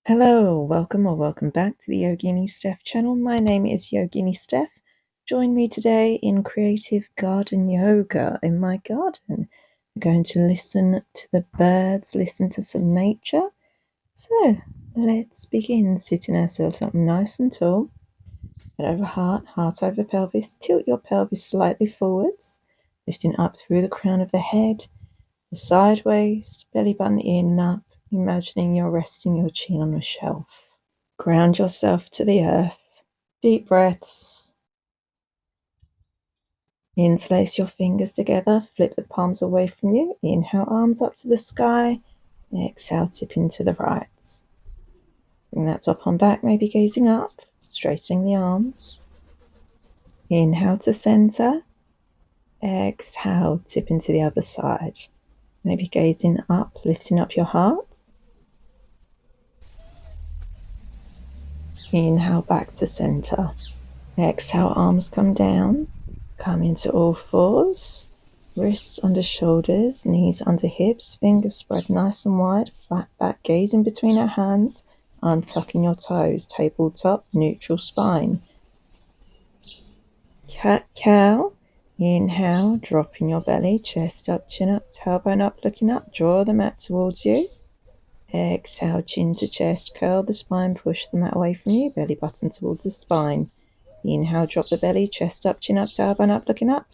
Hello, welcome or welcome back to the Yogini Steph channel. My name is Yogini Steph. Join me today in creative garden yoga in my garden. We're going to listen to the birds, listen to some nature. So let's begin. Sitting ourselves up nice and tall. Head over heart, heart over pelvis. Tilt your pelvis slightly forwards, lifting up through the crown of the head, the sideways, belly button in and up, imagining you're resting your chin on a shelf. Ground yourself to the earth. Deep breaths. Interlace your fingers together. Flip the palms away from you. Inhale, arms up to the sky. Exhale, tip into the right. Bring that top on back, maybe gazing up, straightening the arms. Inhale to center. Exhale, tip into the other side. Maybe gazing up, lifting up your heart. Inhale back to center. Exhale, arms come down. Come into all fours. Wrists under shoulders, knees under hips, fingers spread nice and wide, flat back, gaze in between our hands, untucking your toes, tabletop, neutral spine. Cat-cow. Inhale, dropping your belly, chest up, chin up, tailbone up, looking up, draw the mat towards you. Exhale, chin to chest, curl the spine, push the mat away from you, belly button towards the spine. Inhale, drop the belly, chest up, chin up, tailbone up, looking up.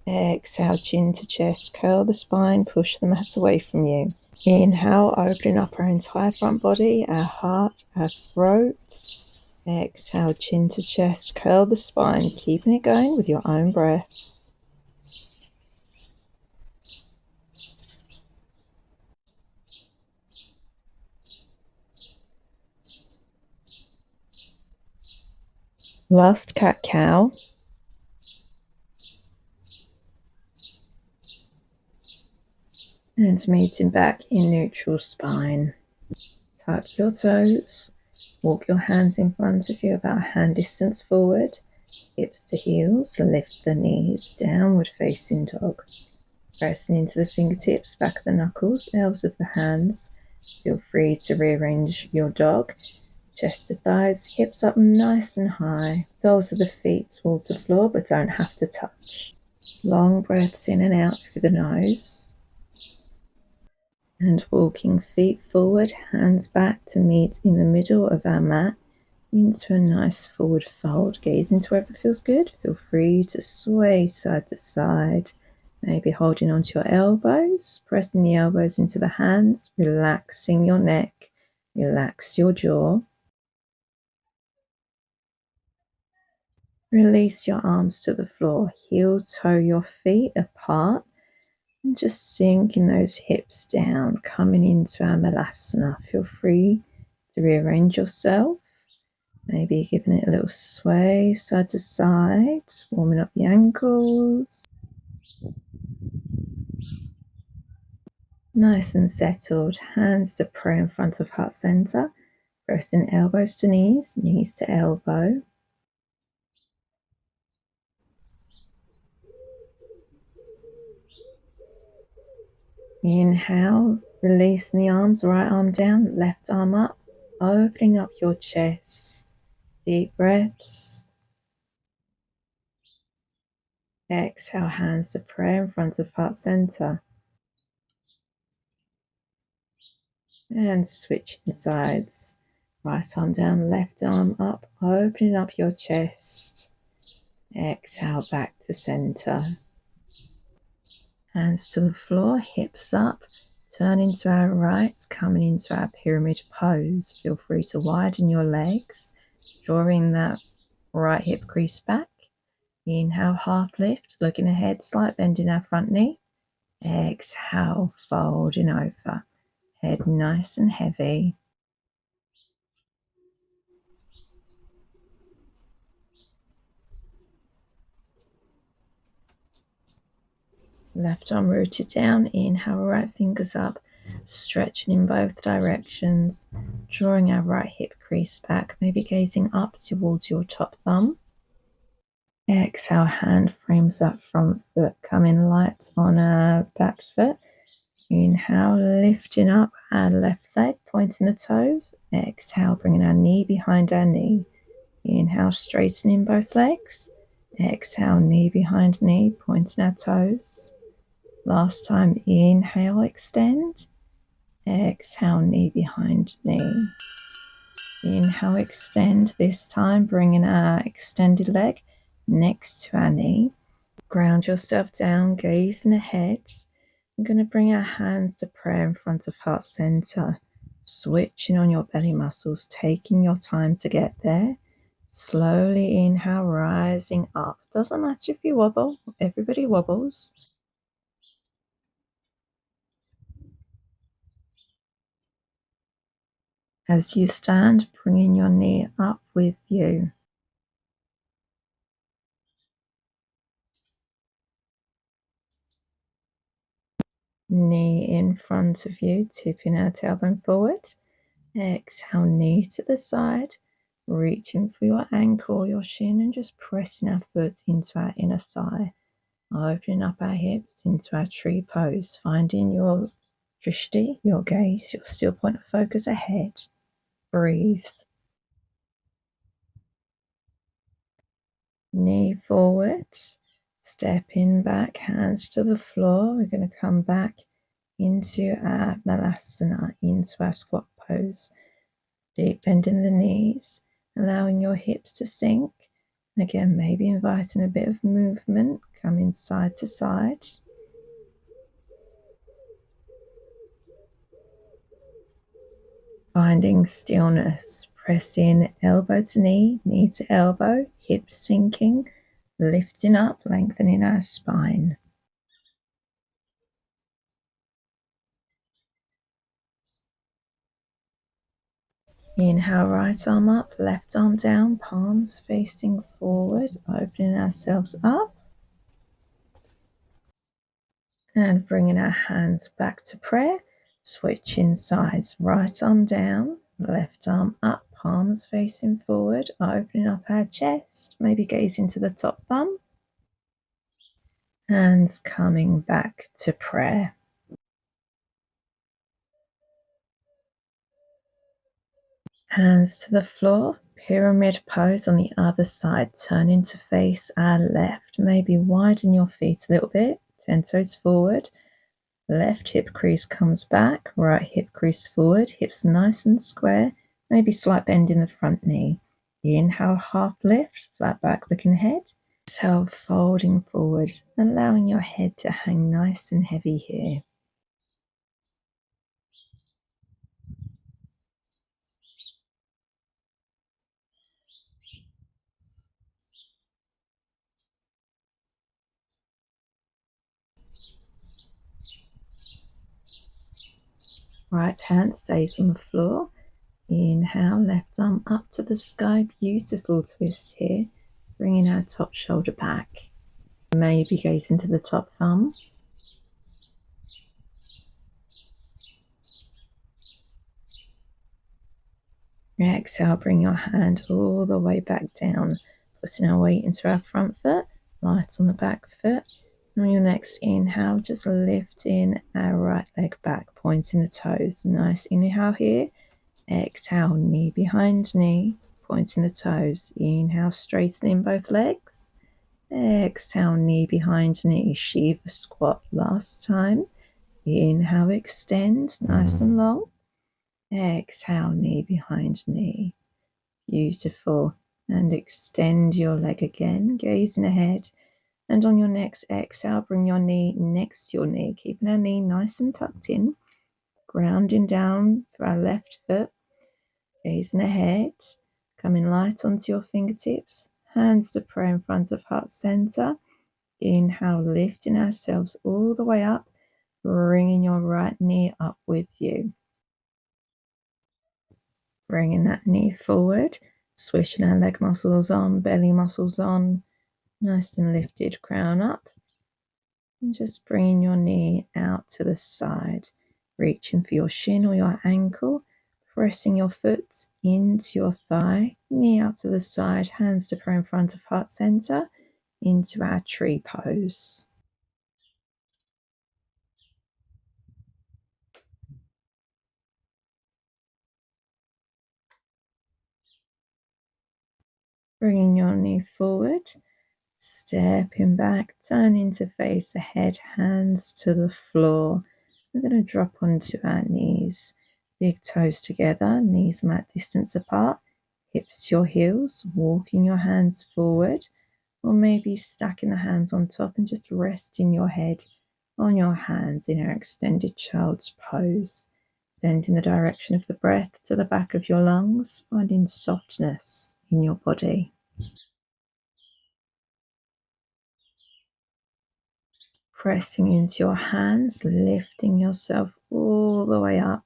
Exhale, chin to chest, curl the spine, push the mat away from you. Inhale, opening up our entire front body, our heart, our throat. Exhale, chin to chest, curl the spine, keeping it going with your own breath. Last cat-cow. And meeting back in neutral spine. Tuck your toes. Walk your hands in front of you about a hand distance forward. Hips to heels. Lift the knees. Downward facing dog. Pressing into the fingertips, back of the knuckles, elbows of the hands. Feel free to rearrange your dog. Chest to thighs, hips up nice and high. Soles of the feet towards the floor but don't have to touch. Long breaths in and out through the nose. And walking feet forward, hands back to meet in the middle of our mat into a nice forward fold. Gaze into wherever feels good. Feel free to sway side to side. Maybe holding onto your elbows, pressing the elbows into the hands, relaxing your neck, relax your jaw. Release your arms to the floor, heel toe your feet apart, and just sinking those hips down, coming into our Malasana. Feel free to rearrange yourself, maybe giving it a little sway side to side, warming up the ankles. Nice and settled, hands to prayer in front of heart center, pressing elbows to knees, knees to elbow. Inhale, releasing the arms, right arm down, left arm up, opening up your chest. Deep breaths. Exhale, hands to prayer in front of heart center. And switching sides. Right arm down, left arm up, opening up your chest. Exhale, back to center. Hands to the floor, hips up, turning to our right, coming into our pyramid pose. Feel free to widen your legs, drawing that right hip crease back. Inhale, half lift, looking ahead, slight bend in our front knee. Exhale, folding over. Head nice and heavy. Left arm rooted down. Inhale, right fingers up, stretching in both directions, drawing our right hip crease back, maybe gazing up towards your top thumb. Exhale, hand frames that front foot, coming light on our back foot. Inhale, lifting up our left leg, pointing the toes. Exhale, bringing our knee behind our knee. Inhale, straightening both legs. Exhale, knee behind knee, pointing our toes. Last time, inhale, extend. Exhale, knee behind knee. Inhale, extend. This time, bringing our extended leg next to our knee. Ground yourself down, gazing ahead. I'm going to bring our hands to prayer in front of heart center, switching on your belly muscles, taking your time to get there. Slowly inhale, rising up. Doesn't matter if you wobble, everybody wobbles. As you stand, bringing your knee up with you. Knee in front of you, tipping our tailbone forward. Exhale, knee to the side, reaching for your ankle, your shin, and just pressing our foot into our inner thigh. Opening up our hips into our tree pose, finding your drishti, your gaze, your still point of focus ahead. Breathe. Knee forward, stepping back, hands to the floor. We're going to come back into our malasana, into our squat pose. Deep bend in the knees, allowing your hips to sink. And again, maybe inviting a bit of movement, coming side to side. Finding stillness, pressing elbow to knee, knee to elbow, hips sinking, lifting up, lengthening our spine. Inhale, right arm up, left arm down, palms facing forward, opening ourselves up. And bringing our hands back to prayer, switching sides, right arm down, left arm up, palms facing forward, opening up our chest, maybe gazing to the top thumb. Hands coming back to prayer. Hands to the floor, pyramid pose on the other side, turning to face our left. Maybe widen your feet a little bit, 10 toes forward. Left hip crease comes back, right hip crease forward, hips nice and square, maybe slight bend in the front knee. Inhale, half lift, flat back looking ahead. Exhale, folding forward, allowing your head to hang nice and heavy here. Right hand stays on the floor. Inhale, left arm up to the sky. Beautiful twist here. Bringing our top shoulder back. Maybe gaze into the top thumb. Exhale, bring your hand all the way back down. Putting our weight into our front foot. Light on the back foot. On your next inhale, just lifting our right leg back, pointing the toes. Nice inhale here. Exhale, knee behind knee, pointing the toes. Inhale, straightening both legs. Exhale, knee behind knee, Shiva squat. Last time. Inhale, extend, nice and long. Exhale, knee behind knee. Beautiful. And extend your leg again, gazing ahead. And on your next exhale, bring your knee next to your knee, keeping our knee nice and tucked in. Grounding down through our left foot, gazing ahead, coming light onto your fingertips, hands to prayer in front of heart center. Inhale, lifting ourselves all the way up, bringing your right knee up with you. Bringing that knee forward, swishing our leg muscles on, belly muscles on, nice and lifted, crown up. And just bringing your knee out to the side, reaching for your shin or your ankle, pressing your foot into your thigh, knee out to the side, hands to prayer in front of heart center, into our tree pose. Bringing your knee forward, stepping back, turning to face ahead, hands to the floor. We're going to drop onto our knees, big toes together, knees mat distance apart, hips to your heels, walking your hands forward, or maybe stacking the hands on top and just resting your head on your hands in our extended child's pose. Sending the direction of the breath to the back of your lungs, finding softness in your body. Pressing into your hands, lifting yourself all the way up.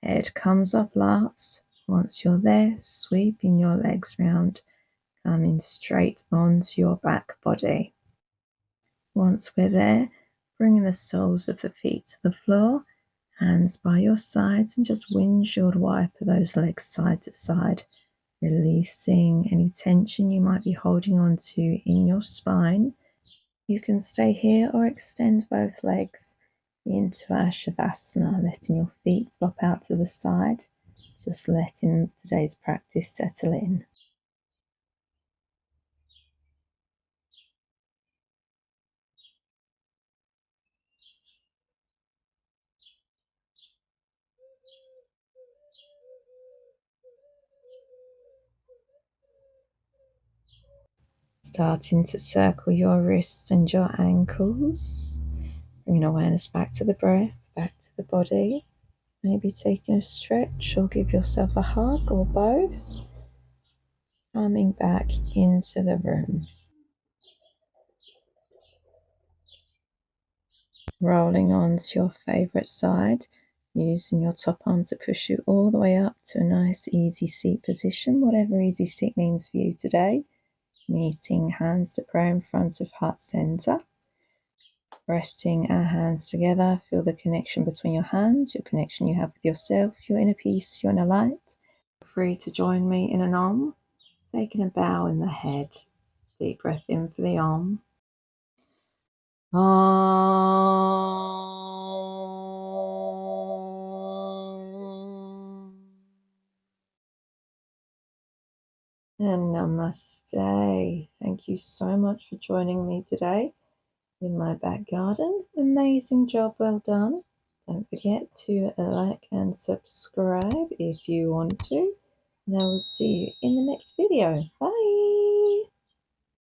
Head comes up last. Once you're there, sweeping your legs round, coming straight onto your back body. Once we're there, bringing the soles of the feet to the floor, hands by your sides, and just windshield wiper those legs side to side, releasing any tension you might be holding on to in your spine. You can stay here or extend both legs into our Shavasana, letting your feet flop out to the side, just letting today's practice settle in. Starting to circle your wrists and your ankles. Bringing awareness back to the breath, back to the body. Maybe taking a stretch or give yourself a hug or both. Coming back into the room. Rolling onto your favourite side. Using your top arm to push you all the way up to a nice easy seat position. Whatever easy seat means for you today. Meeting hands to prayer in front of heart center. Resting our hands together, feel the connection between your hands, your connection you have with yourself, your inner peace, your inner light. Feel free to join me in an Om, taking a bow in the head. Deep breath in for the Om. Om. And Namaste. Thank you so much for joining me today in my back garden. Amazing job, well done. Don't forget to like and subscribe if you want to. And I will see you in the next video. Bye.